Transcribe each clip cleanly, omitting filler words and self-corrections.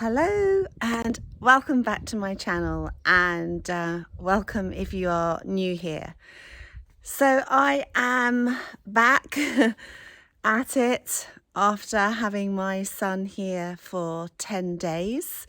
Hello and welcome back to my channel, and welcome if you are new here. So I am back at it after having my son here for 10 days,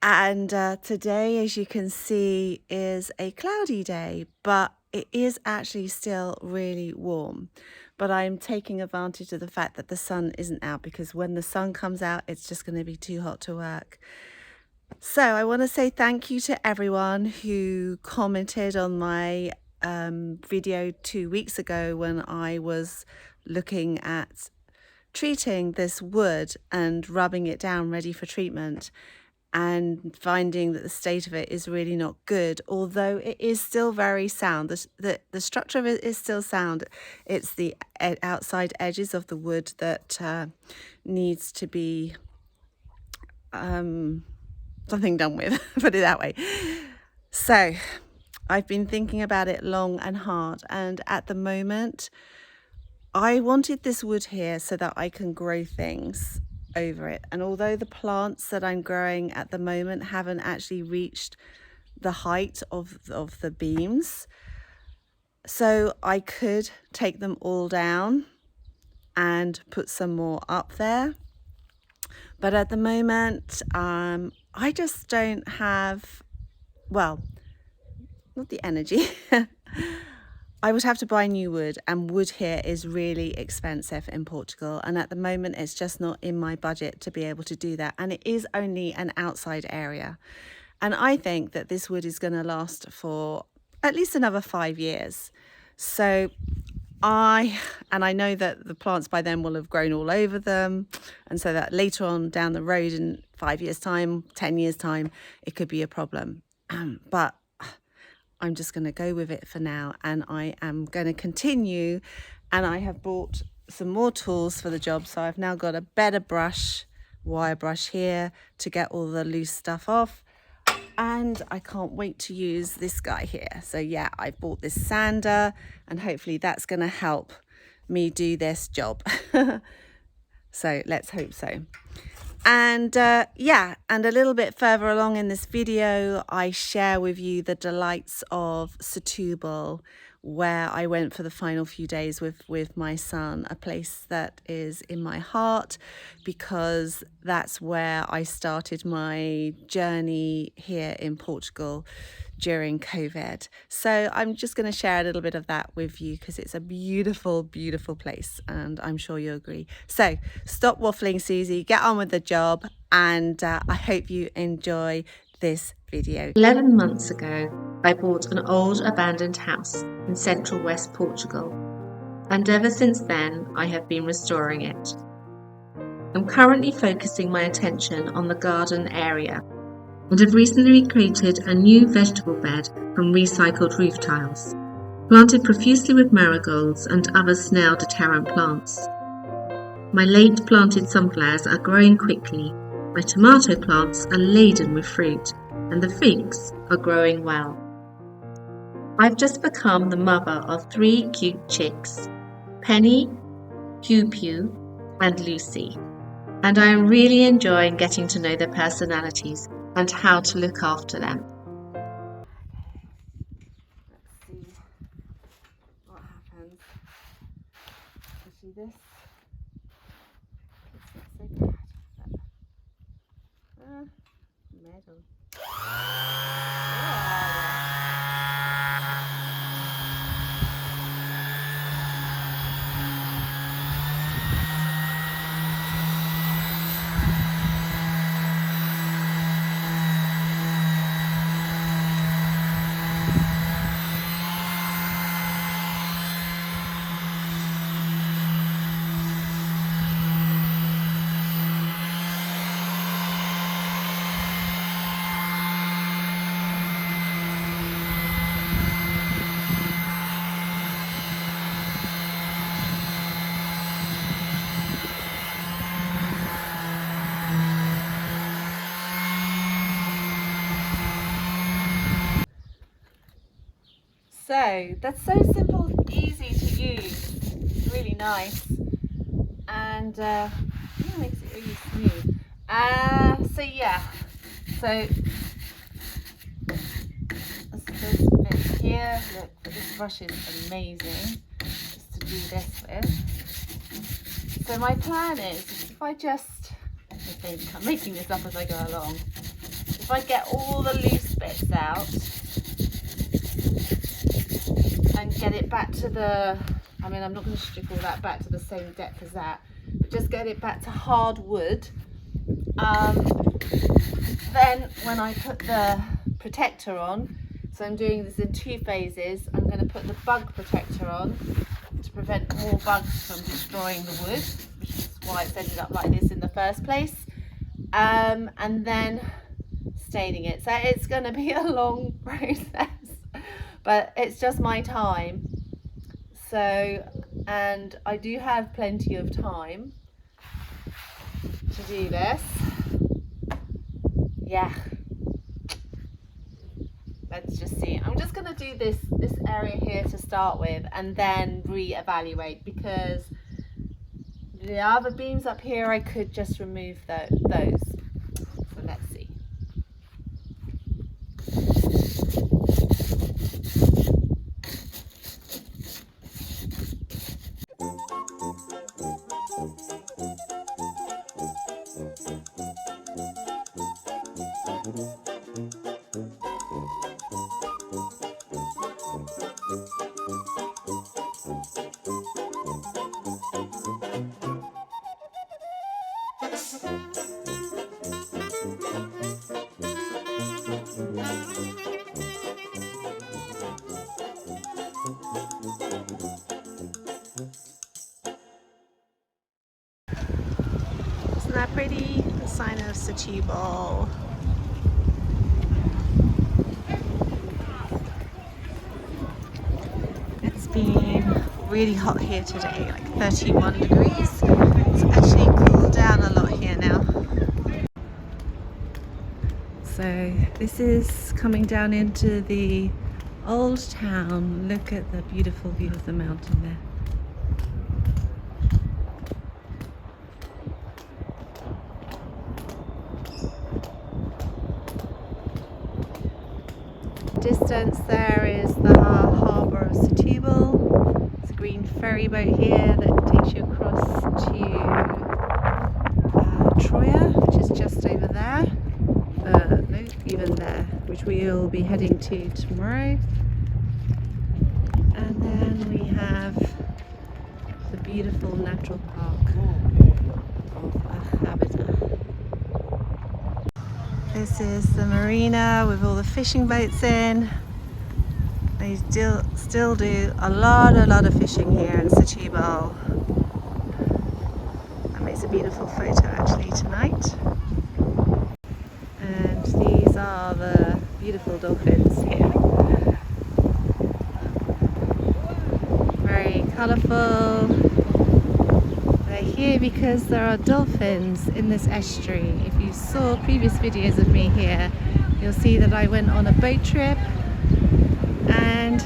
and today, as you can see, is a cloudy day, but it is actually still really warm. But I'm taking advantage of the fact that the sun isn't out, because when the sun comes out, it's just going to be too hot to work. So I want to say thank you to everyone who commented on my video 2 weeks ago when I was looking at treating this wood and rubbing it down ready for treatment, and finding that the state of it is really not good, although it is still very sound. The structure of it is still sound. It's the outside edges of the wood that needs to be something done with, put it that way. So I've been thinking about it long and hard, and at the moment I wanted this wood here so that I can grow things over it. And although the plants that I'm growing at the moment haven't actually reached the height of the beams, so I could take them all down and put some more up there. But at the moment, I just don't have, well, not the energy. I would have to buy new wood, and wood here is really expensive in Portugal, and at the moment it's just not in my budget to be able to do that, and it is only an outside area. And I think that this wood is going to last for at least another 5 years. So I know that the plants by then will have grown all over them, and so that later on down the road in 5 years time, 10 years time, it could be a problem. But I'm just going to go with it for now, and I am going to continue. And I have bought some more tools for the job, so I've now got a better brush, wire brush here to get all the loose stuff off, and I can't wait to use this guy here. So yeah, I bought this sander, and hopefully that's going to help me do this job. So let's hope so. And yeah, and a little bit further along in this video, I share with you the delights of Setúbal, where I went for the final few days with my son, a place that is in my heart because that's where I started my journey here in Portugal during COVID. So I'm just going to share a little bit of that with you because it's a beautiful, beautiful place, and I'm sure you'll agree. So stop waffling, Susie, get on with the job, and I hope you enjoy this video. 11 months ago, I bought an old abandoned house in central West Portugal, and ever since then I have been restoring it. I'm currently focusing my attention on the garden area, and have recently created a new vegetable bed from recycled roof tiles, planted profusely with marigolds and other snail deterrent plants. My late planted sunflowers are growing quickly, my tomato plants are laden with fruit, and the figs are growing well. I've just become the mother of 3 cute chicks, Penny, Pew Pew, and Lucy, and I am really enjoying getting to know their personalities and how to look after them. Let's see what happens. You see this? It's not so bad, but metal. So that's so simple, easy to use. It's really nice, and makes it really smooth. So yeah, so this bit here, look, this brush is amazing just to do this with. So my plan is if I just, I think I'm making this up as I go along, if I get all the loose bits out and get it back to the, I mean I'm not going to strip all that back to the same depth as that, but just get it back to hard wood, then when I put the protector on, so I'm doing this in 2 phases, I'm going to put the bug protector on to prevent more bugs from destroying the wood, which is why it's ended up like this in the first place, and then staining it. So it's going to be a long process, but it's just my time. So, and I do have plenty of time to do this. Yeah, let's just see. I'm just going to do this area here to start with and then re-evaluate, because the other beams up here I could just remove those. So let's see. Isn't that pretty? The sign of Setúbal. It's been really hot here today, like 31 degrees. It's actually cooled down a lot here now. So this is coming down into the old town. Look at the beautiful view of the mountain there. Distance there is the harbour of Setúbal. It's a green ferry boat here that takes you across to Troia, which is just over there. No, even there, which we'll be heading to tomorrow. And then we have the beautiful natural park of Habitat. This is the marina with all the fishing boats in. They still do a lot of fishing here in Setúbal. That makes a beautiful photo actually tonight. And these are the beautiful dolphins here. Very colourful. They're here because there are dolphins in this estuary. If you saw previous videos of me here, you'll see that I went on a boat trip and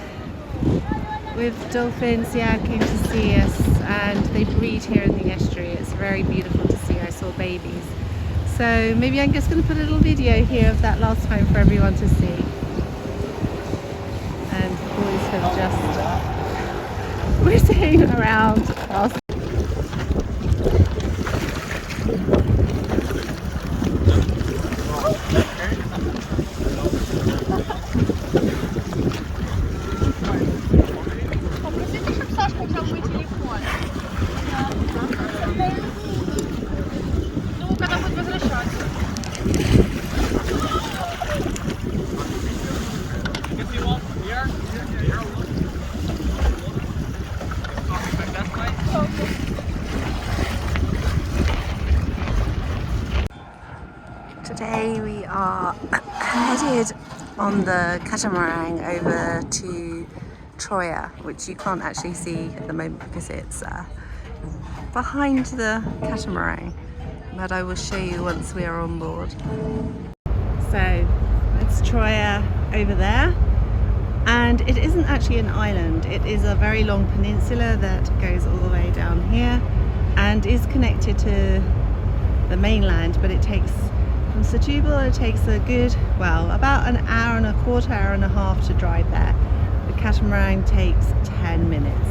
with dolphins, came to see us, and they breed here in the estuary. It's very beautiful to see. I saw babies. So maybe I'm just going to put a little video here of that last time for everyone to see. And the boys have just whizzing around past. Today we are headed on the catamaran over to Troia, which you can't actually see at the moment because it's behind the catamaran, but I will show you once we are on board. So it's Troia over there, and it isn't actually an island. It is a very long peninsula that goes all the way down here and is connected to the mainland, but it takes From Setúbal it takes a good, well, about an hour and a quarter, hour and a half to drive there. The catamaran takes 10 minutes.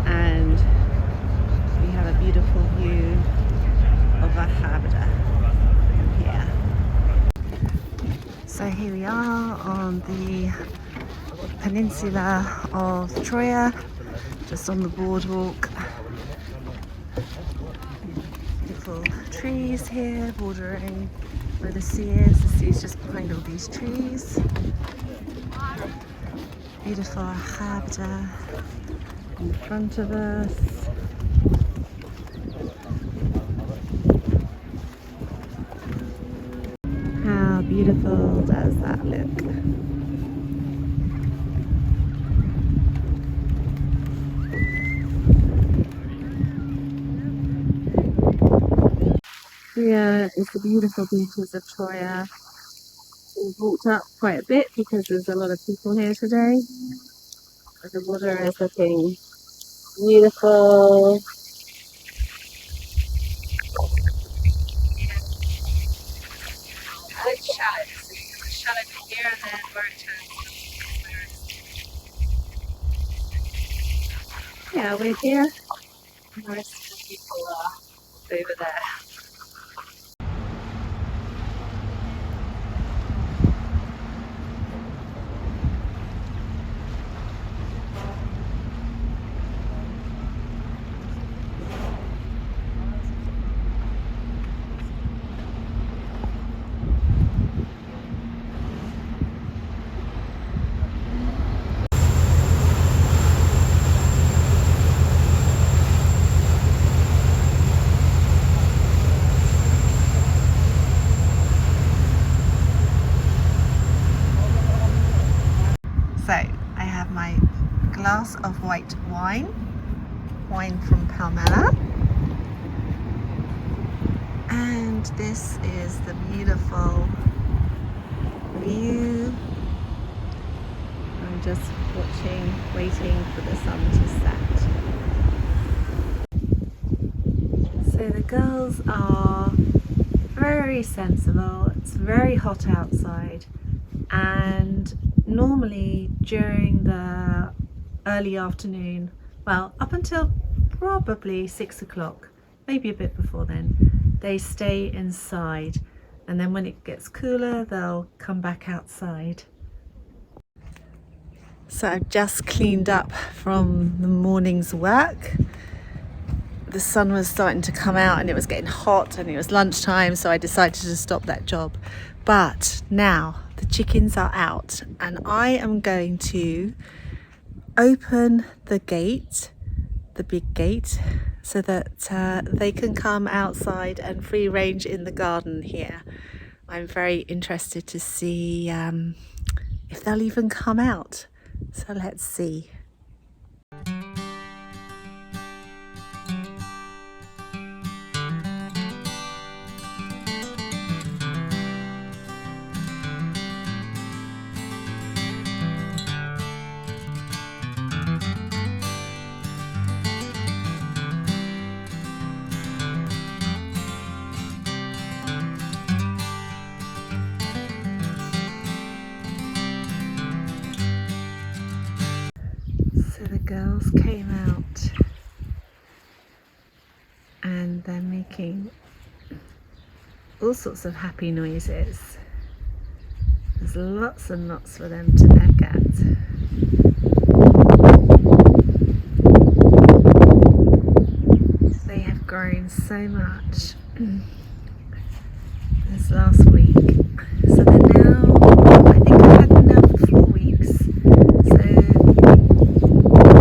And we have a beautiful view of Harbour here. So here we are on the peninsula of Troia, just on the boardwalk. Beautiful trees here bordering where the sea is. The sea is just behind all these trees. Beautiful Harbour in front of us. How beautiful does that look? Here is the beautiful beaches of Troia. We've walked up quite a bit because there's a lot of people here today. The water is looking beautiful. And shallots. Shallot here and then where it turns. Yeah, we're here. And the rest of the people are over there. So I have my glass of white wine from Palmella, and this is the beautiful view. I'm just waiting for the sun to set. So the girls are very sensible. It's very hot outside, and normally during the early afternoon, well, up until probably 6 o'clock, maybe a bit before then, they stay inside, and then when it gets cooler they'll come back outside. So I've just cleaned up from the morning's work. The sun was starting to come out and it was getting hot and it was lunchtime, so I decided to stop that job. But now the chickens are out and I am going to open the gate, the big gate, so that they can come outside and free range in the garden here. I'm very interested to see if they'll even come out. So let's see. Girls came out and they're making all sorts of happy noises. There's lots and lots for them to peck at. They have grown so much this last week. So they're now, I think I've had them now for 4 weeks. So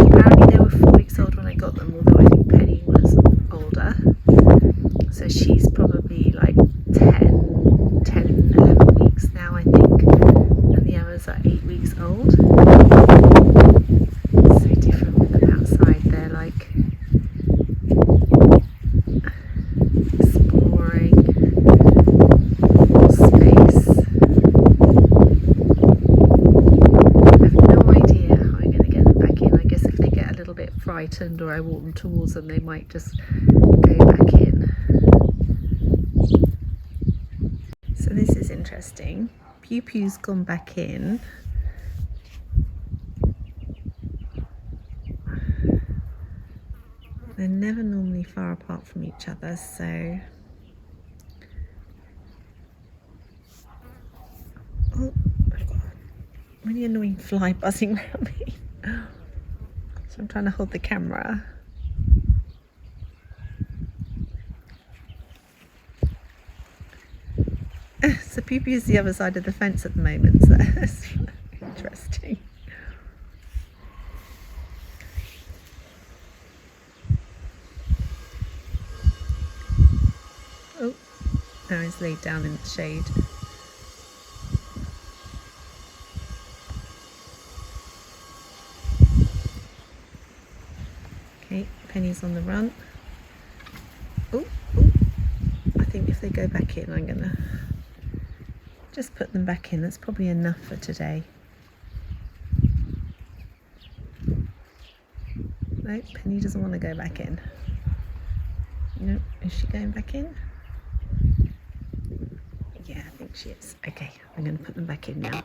apparently they were 4 weeks old when I got them, although I think Penny was older. So she's probably like 10, 11 weeks now, I think. And the others are 8 weeks old. So different with them outside. They're like exploring space. I have no idea how I'm going to get them back in. I guess if they get a little bit frightened or I walk them towards them, they might just go back in. interesting. Pew Pew's gone back in. They're never normally far apart from each other, so... Oh, I've got a really annoying fly buzzing around me. So I'm trying to hold the camera. So Pew Pew's the other side of the fence at the moment, so that's interesting. Oh, now he's laid down in the shade. Okay, Penny's on the run. Oh, I think if they go back in, I'm gonna just put them back in. That's probably enough for today. No, Penny doesn't want to go back in. No, is she going back in? Yeah, I think she is. Okay, I'm going to put them back in now.